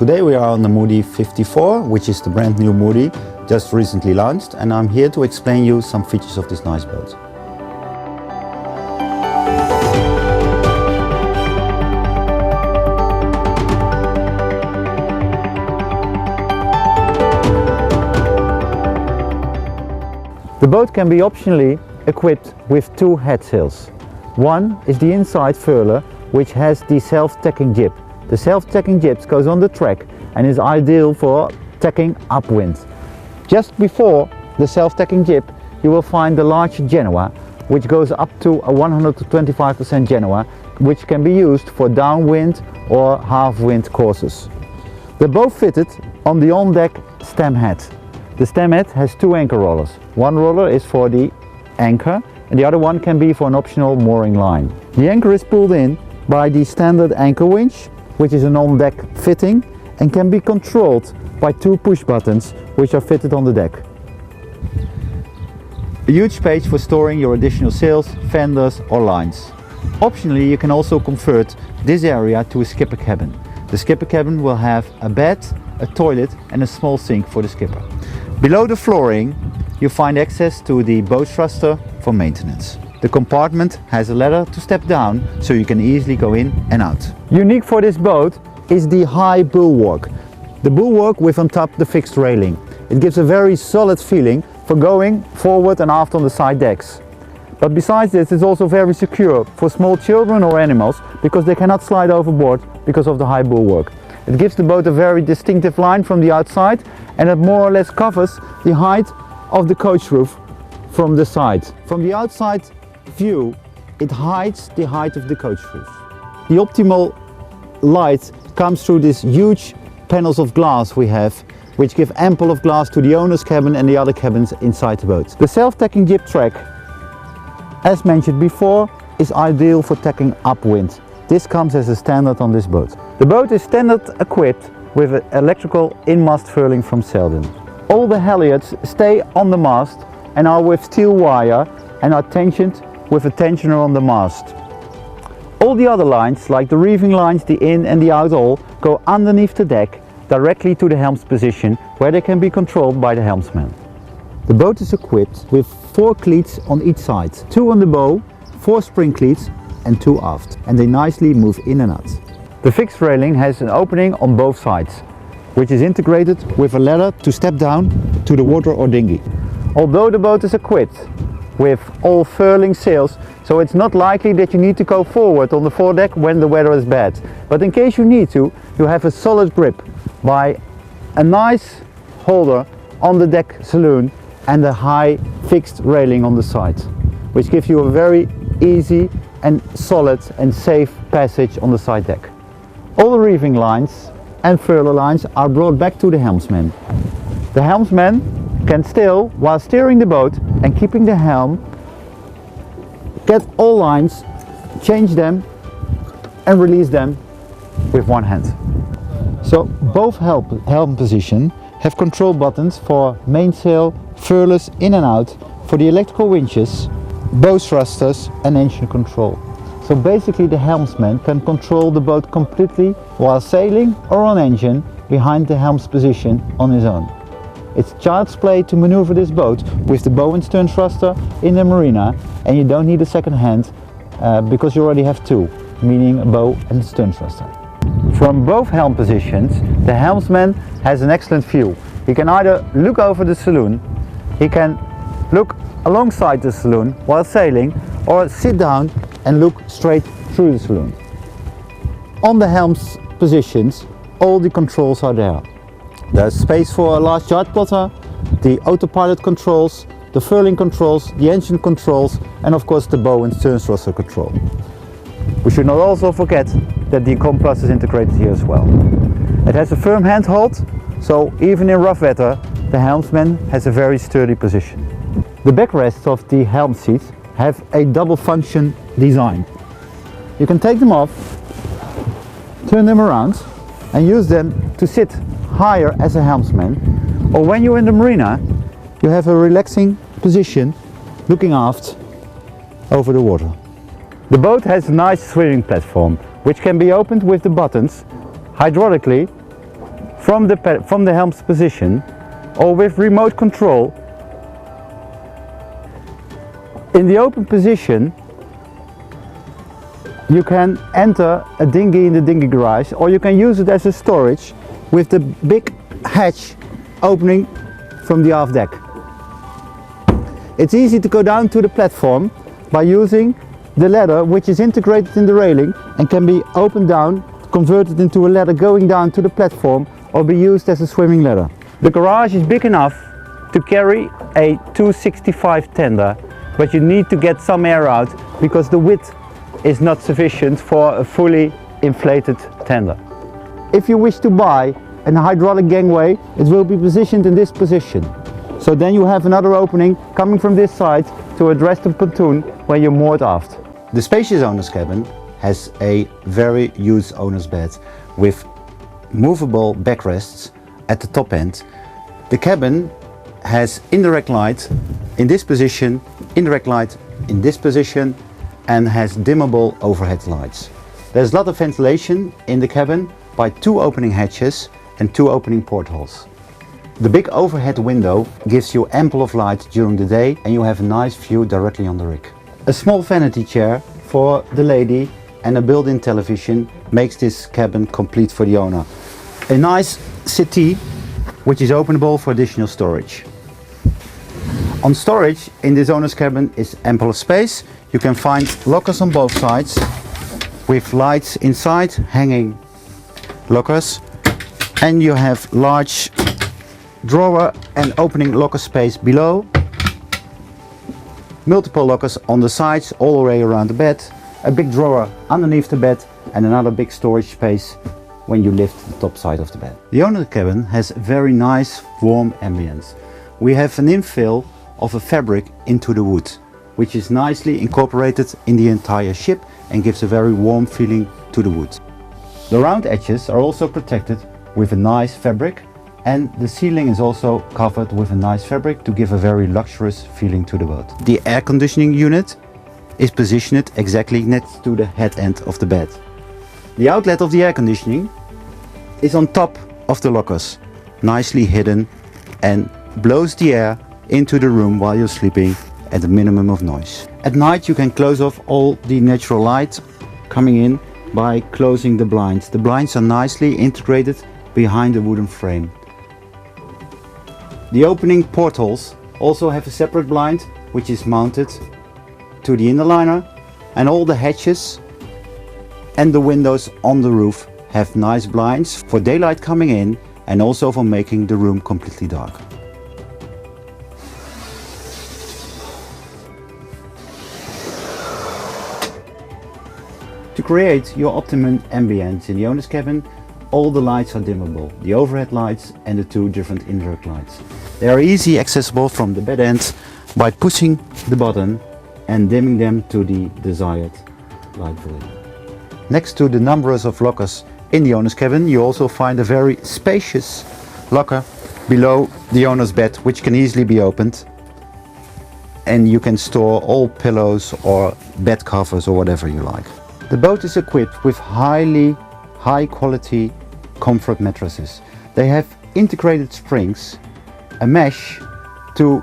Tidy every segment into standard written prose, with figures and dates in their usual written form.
Today we are on the Moody 54, which is the brand new Moody, just recently launched, and I'm here to explain you some features of this nice boat. The boat can be optionally equipped with two head sails. One is the inside furler, which has the self-tacking jib. The self-tacking jib goes on the track and is ideal for tacking upwind. Just before the self-tacking jib you will find the large genoa, which goes up to a 125% genoa, which can be used for downwind or half-wind courses. They're both fitted on the on-deck stem head. The stem head has two anchor rollers. One roller is for the anchor and the other one can be for an optional mooring line. The anchor is pulled in by the standard anchor winch, which is an on-deck fitting and can be controlled by two push buttons which are fitted on the deck. A huge space for storing your additional sails, fenders or lines. Optionally you can also convert this area to a skipper cabin. The skipper cabin will have a bed, a toilet and a small sink for the skipper. Below the flooring you find access to the boat thruster for maintenance. The compartment has a ladder to step down so you can easily go in and out. Unique for this boat is the high bulwark. The bulwark with on top the fixed railing. It gives a very solid feeling for going forward and aft on the side decks. But besides this, it's also very secure for small children or animals because they cannot slide overboard because of the high bulwark. It gives the boat a very distinctive line from the outside and it more or less covers the height of the coach roof from the side. From the outside view, it hides the height of the coach roof. The optimal light comes through these huge panels of glass we have, which give ample of glass to the owner's cabin and the other cabins inside the boat. The self-tacking jib track, as mentioned before, is ideal for tacking upwind. This comes as a standard on this boat. The boat is standard equipped with an electrical in-mast furling from Selden. All the halyards stay on the mast and are with steel wire and are tensioned with a tensioner on the mast. All the other lines, like the reeving lines, the in and the out all, go underneath the deck directly to the helm's position, where they can be controlled by the helmsman. The boat is equipped with 4 cleats on each side, 2 on the bow, 4 spring cleats and 2 aft, and they nicely move in and out. The fixed railing has an opening on both sides, which is integrated with a ladder to step down to the water or dinghy. Although the boat is equipped with all furling sails, so it's not likely that you need to go forward on the foredeck when the weather is bad. But in case you need to, you have a solid grip by a nice holder on the deck saloon and a high fixed railing on the side, which gives you a very easy and solid and safe passage on the side deck. All the reeving lines and furler lines are brought back to the helmsman. The helmsman can still, while steering the boat and keeping the helm, get all lines, change them and release them with one hand. So both helm positions have control buttons for mainsail, furlers in and out, for the electrical winches, bow thrusters and engine control. So basically the helmsman can control the boat completely while sailing or on engine behind the helm's position on his own. It's child's play to maneuver this boat with the bow and stern thruster in the marina, and you don't need a second hand because you already have 2, meaning a bow and stern thruster. From both helm positions, the helmsman has an excellent view. He can either look over the saloon, he can look alongside the saloon while sailing, or sit down and look straight through the saloon. On the helm's positions, all the controls are there. There's space for a large chart plotter, the autopilot controls, the furling controls, the engine controls, and of course the bow and stern thruster control. We should not also forget that the compass is integrated here as well. It has a firm handhold, so even in rough weather, the helmsman has a very sturdy position. The backrests of the helm seats have a double function design. You can take them off, turn them around and use them to sit higher as a helmsman, or when you're in the marina you have a relaxing position looking aft over the water. The boat has a nice swimming platform which can be opened with the buttons hydraulically from the helm's position, or with remote control, in the open position you can enter a dinghy in the dinghy garage, or you can use it as a storage with the big hatch opening from the aft deck. It's easy to go down to the platform by using the ladder, which is integrated in the railing and can be opened down, converted into a ladder going down to the platform, or be used as a swimming ladder. The garage is big enough to carry a 265 tender, but you need to get some air out because the width is not sufficient for a fully inflated tender. If you wish to buy a hydraulic gangway, it will be positioned in this position. So then you have another opening coming from this side to address the pontoon when you're moored aft. The spacious owner's cabin has a very used owner's bed with movable backrests at the top end. The cabin has indirect light in this position, indirect light in this position, and has dimmable overhead lights. There's a lot of ventilation in the cabin by 2 opening hatches and 2 opening portholes. The big overhead window gives you ample of light during the day, and you have a nice view directly on the rig. A small vanity chair for the lady and a built-in television makes this cabin complete for the owner. A nice settee which is openable for additional storage. On storage in this owner's cabin is ample space. You can find lockers on both sides with lights inside, hanging lockers, and you have large drawer and opening locker space below, multiple lockers on the sides all the way around the bed, a big drawer underneath the bed, and another big storage space when you lift the top side of the bed. The owner's cabin has a very nice warm ambience. We have an infill of a fabric into the wood, which is nicely incorporated in the entire ship and gives a very warm feeling to the wood. The round edges are also protected with a nice fabric, and the ceiling is also covered with a nice fabric to give a very luxurious feeling to the boat. The air conditioning unit is positioned exactly next to the head end of the bed. The outlet of the air conditioning is on top of the lockers, nicely hidden, and blows the air into the room while you're sleeping at a minimum of noise. At night you can close off all the natural light coming in by closing the blinds. The blinds are nicely integrated behind the wooden frame. The opening portholes also have a separate blind which is mounted to the inner liner, and all the hatches and the windows on the roof have nice blinds for daylight coming in and also for making the room completely dark. To create your optimum ambience in the owner's cabin, all the lights are dimmable, the overhead lights and the 2 different indirect lights. They are easy accessible from the bed end by pushing the button and dimming them to the desired light volume. Next to the numbers of lockers in the owner's cabin, you also find a very spacious locker below the owner's bed, which can easily be opened, and you can store all pillows or bed covers or whatever you like. The boat is equipped with high quality comfort mattresses. They have integrated springs, a mesh to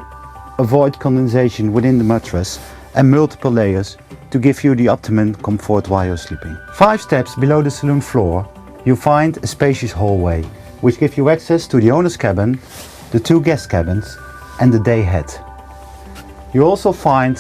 avoid condensation within the mattress, and multiple layers to give you the optimum comfort while you're sleeping. 5 steps below the saloon floor you find a spacious hallway which gives you access to the owner's cabin, the 2 guest cabins and the day head. You also find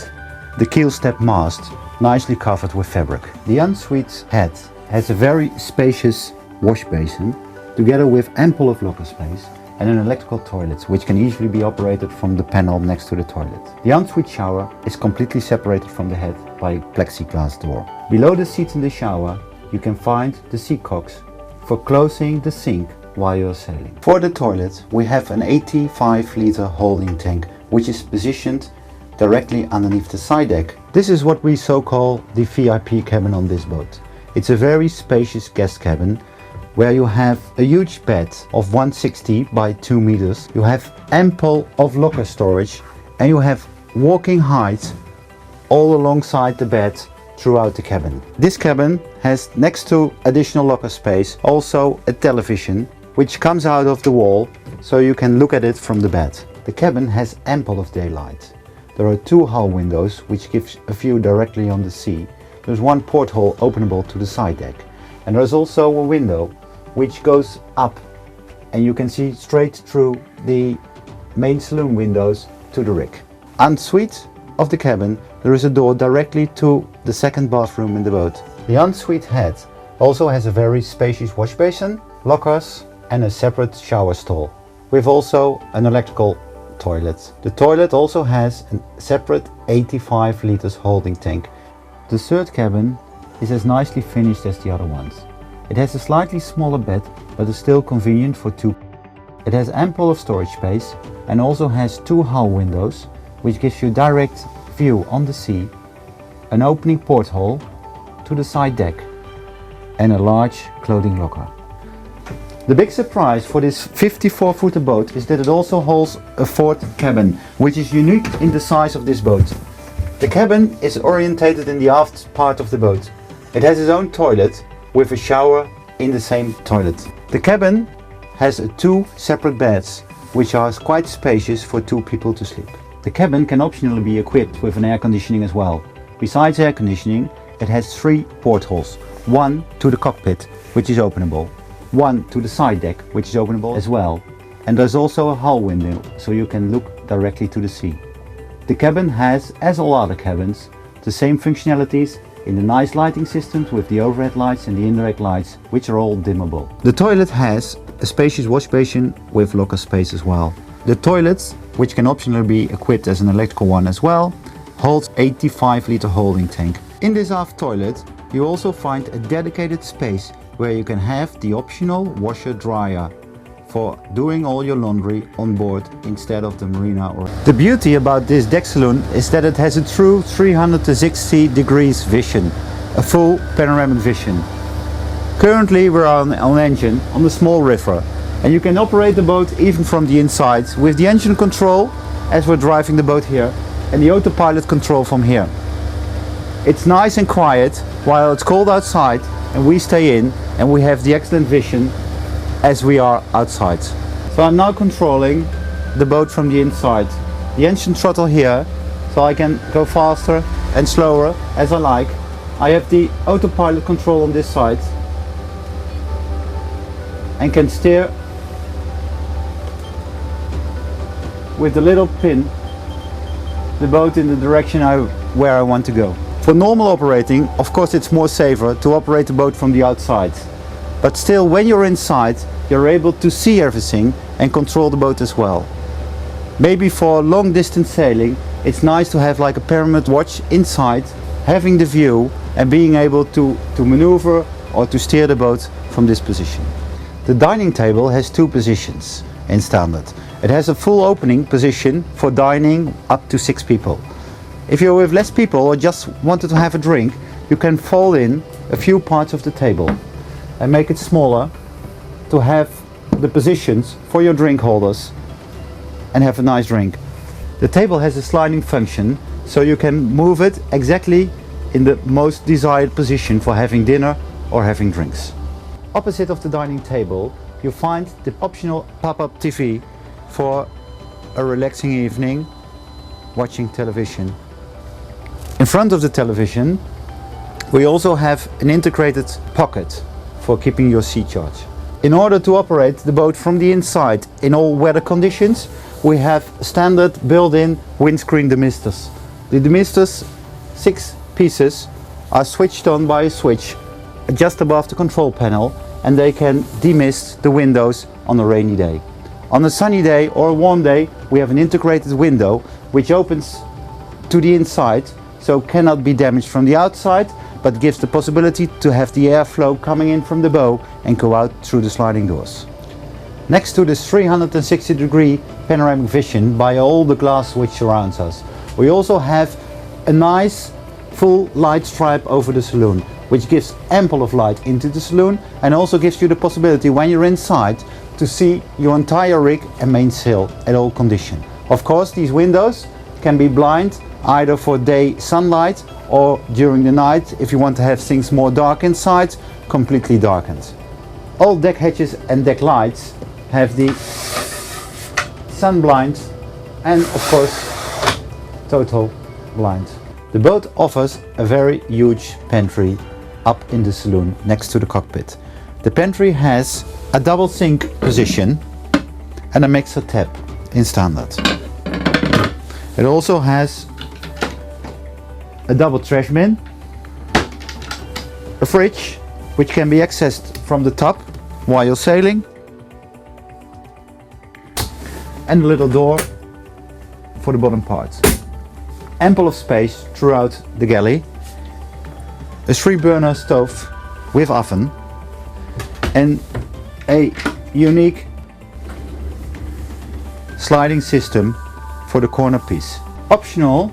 the keel step mast nicely covered with fabric. The ensuite head has a very spacious wash basin together with ample of locker space and an electrical toilet which can easily be operated from the panel next to the toilet. The ensuite shower is completely separated from the head by a plexiglass door. Below the seats in the shower you can find the seat cocks for closing the sink while you're sailing. For the toilet we have an 85-liter holding tank which is positioned directly underneath the side deck. This is what we so call the VIP cabin on this boat. It's a very spacious guest cabin where you have a huge bed of 160 by 2 meters. You have ample of locker storage and you have walking height all alongside the bed throughout the cabin. This cabin has, next to additional locker space, also a television which comes out of the wall so you can look at it from the bed. The cabin has ample of daylight. There are 2 hull windows which gives a view directly on the sea. There's 1 porthole openable to the side deck, and there's also a window which goes up and you can see straight through the main saloon windows to the rig. En suite of the cabin there is a door directly to the second bathroom in the boat. The ensuite head also has a very spacious wash basin, lockers and a separate shower stall, with also an electrical toilet. The toilet also has a separate 85 liters holding tank. The third cabin is as nicely finished as the other ones. It has a slightly smaller bed, but is still convenient for 2. It has ample of storage space and also has 2 hull windows, which gives you direct view on the sea, an opening porthole to the side deck and a large clothing locker. The big surprise for this 54-footer boat is that it also holds a 4th cabin, which is unique in the size of this boat. The cabin is orientated in the aft part of the boat. It has its own toilet with a shower in the same toilet. The cabin has 2 separate beds, which are quite spacious for 2 people to sleep. The cabin can optionally be equipped with an air conditioning as well. Besides air conditioning, it has 3 portholes. 1 to the cockpit, which is openable. 1 to the side deck, which is openable as well. And there's also a hull window, so you can look directly to the sea. The cabin has, as all other cabins, the same functionalities in the nice lighting systems with the overhead lights and the indirect lights, which are all dimmable. The toilet has a spacious wash basin with locker space as well. The toilets, which can optionally be equipped as an electrical one as well, holds 85 liter holding tank. In this aft toilet you also find a dedicated space where you can have the optional washer dryer for doing all your laundry on board instead of the marina. The beauty about this deck saloon is that it has a true 360 degrees vision, a full panoramic vision. Currently we're on engine on the small river, and you can operate the boat even from the inside with the engine control as we're driving the boat here and the autopilot control from here. It's nice and quiet while it's cold outside, and we stay in and we have the excellent vision as we are outside. So I'm now controlling the boat from the inside. The engine throttle here, so I can go faster and slower as I like. I have the autopilot control on this side and can steer with the little pin the boat in the direction where I want to go. For normal operating, of course it's more safer to operate the boat from the outside. But still, when you're inside, you're able to see everything and control the boat as well. Maybe for long distance sailing, it's nice to have like a pyramid watch inside, having the view and being able to maneuver or to steer the boat from this position. The dining table has 2 positions in standard. It has a full opening position for dining up to 6 people. If you're with less people or just wanted to have a drink, you can fold in a few parts of the table and make it smaller to have the positions for your drink holders and have a nice drink. The table has a sliding function, so you can move it exactly in the most desired position for having dinner or having drinks. Opposite of the dining table you find the optional pop-up TV for a relaxing evening watching television. In front of the television we also have an integrated pocket for keeping your sea charge. In order to operate the boat from the inside in all weather conditions, we have standard built-in windscreen demisters. The demisters, 6 pieces, are switched on by a switch just above the control panel, and they can demist the windows on a rainy day. On a sunny day or a warm day, we have an integrated window which opens to the inside, so cannot be damaged from the outside, but gives the possibility to have the airflow coming in from the bow and go out through the sliding doors. Next to this 360-degree panoramic vision by all the glass which surrounds us, we also have a nice full light stripe over the saloon, which gives ample of light into the saloon and also gives you the possibility when you're inside to see your entire rig and mainsail at all conditions. Of course, these windows can be blind either for day sunlight or during the night if you want to have things more dark inside, completely darkened. All deck hatches and deck lights have the sun blinds and of course total blinds. The boat offers a very huge pantry up in the saloon next to the cockpit. The pantry has a double sink position and a mixer tap in standard. It also has a double trash bin, a fridge which can be accessed from the top while you're sailing, and a little door for the bottom part. Ample of space throughout the galley, a 3-burner stove with oven, and a unique sliding system for the corner piece. Optional,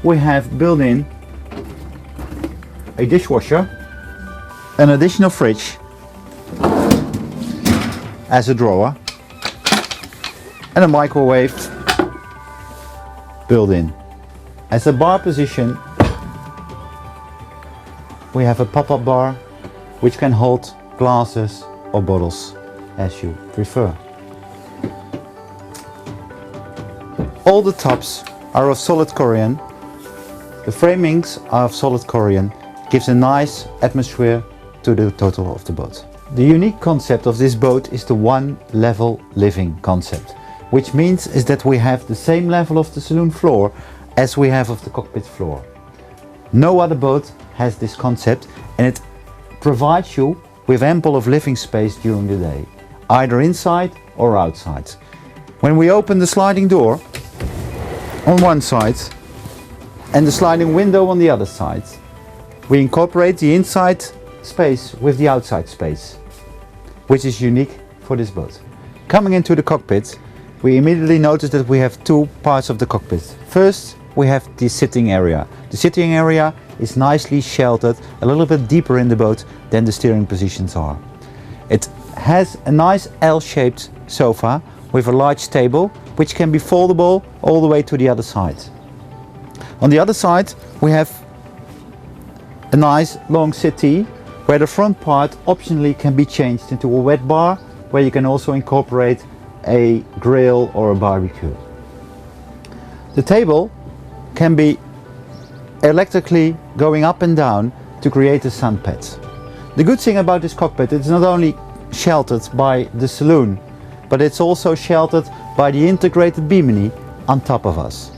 we have built in a dishwasher, an additional fridge as a drawer, and a microwave built in. As a bar position, we have a pop-up bar which can hold glasses or bottles as you prefer. All the tops are of solid Corian. The framings are of solid Corian, gives a nice atmosphere to the total of the boat. The unique concept of this boat is the one level living concept, which means is that we have the same level of the saloon floor as we have of the cockpit floor. No other boat has this concept, and it provides you with ample of living space during the day, either inside or outside. When we open the sliding door on one side and the sliding window on the other side, we incorporate the inside space with the outside space, which is unique for this boat. Coming into the cockpit, we immediately notice that we have two parts of the cockpit. First, we have the sitting area. The sitting area is nicely sheltered, a little bit deeper in the boat than the steering positions are. It has a nice L-shaped sofa with a large table, which can be foldable all the way to the other side. On the other side, we have a nice long settee, where the front part optionally can be changed into a wet bar, where you can also incorporate a grill or a barbecue. The table can be electrically going up and down to create a sun pad. The good thing about this cockpit, it's not only sheltered by the saloon, but it's also sheltered by the integrated bimini on top of us.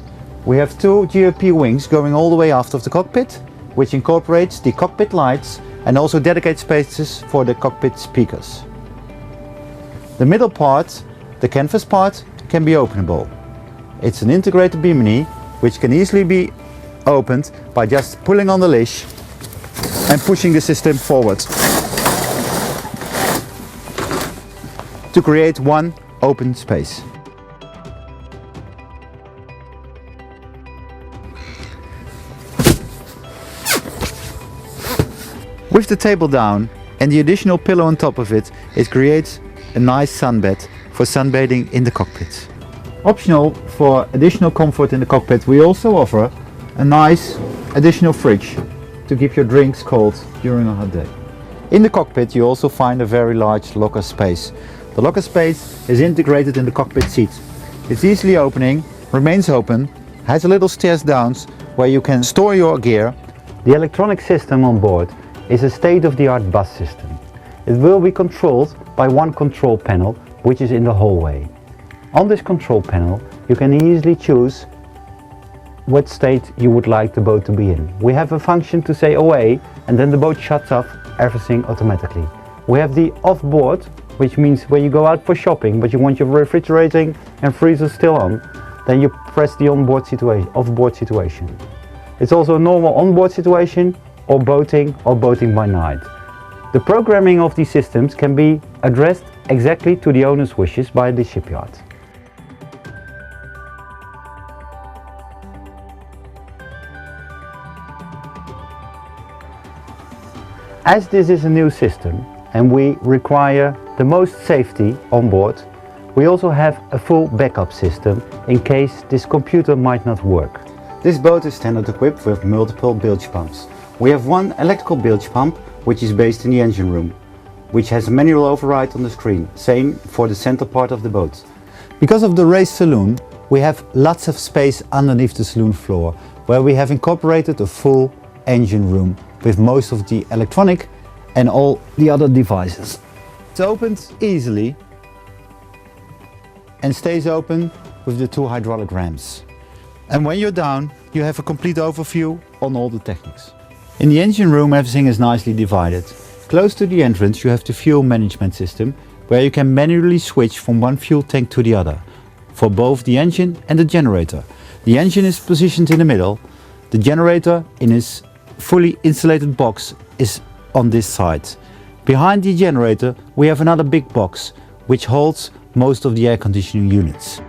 We have two GOP wings going all the way aft of the cockpit, which incorporates the cockpit lights and also dedicated spaces for the cockpit speakers. The middle part, the canvas part, can be openable. It's an integrated bimini which can easily be opened by just pulling on the leash and pushing the system forward to create one open space. With the table down and the additional pillow on top of it, it creates a nice sunbed for sunbathing in the cockpit. Optional for additional comfort in the cockpit, we also offer a nice additional fridge to keep your drinks cold during a hot day. In the cockpit you also find a very large locker space. The locker space is integrated in the cockpit seat. It's easily opening, remains open, has a little stairs down where you can store your gear. The electronic system on board is a state-of-the-art bus system. It will be controlled by one control panel, which is in the hallway. On this control panel you can easily choose what state you would like the boat to be in. We have a function to say away, and then the boat shuts off everything automatically. We have the off-board, which means when you go out for shopping but you want your refrigerating and freezer still on, then you press the off-board situation. It's also a normal on-board situation or boating by night. The programming of these systems can be addressed exactly to the owner's wishes by the shipyard. As this is a new system and we require the most safety on board, we also have a full backup system in case this computer might not work. This boat is standard equipped with multiple bilge pumps. We have one electrical bilge pump which is based in the engine room. which has a manual override on the screen, same for the center part of the boat. Because of the raised saloon, we have lots of space underneath the saloon floor, where we have incorporated a full engine room with most of the electronic and all the other devices. It opens easily and stays open with the 2 hydraulic ramps. And when you're down, you have a complete overview on all the techniques. In the engine room, everything is nicely divided. Close to the entrance, you have the fuel management system, where you can manually switch from one fuel tank to the other, for both the engine and the generator. The engine is positioned in the middle. The generator, in its fully insulated box, is on this side. Behind the generator, we have another big box, which holds most of the air conditioning units.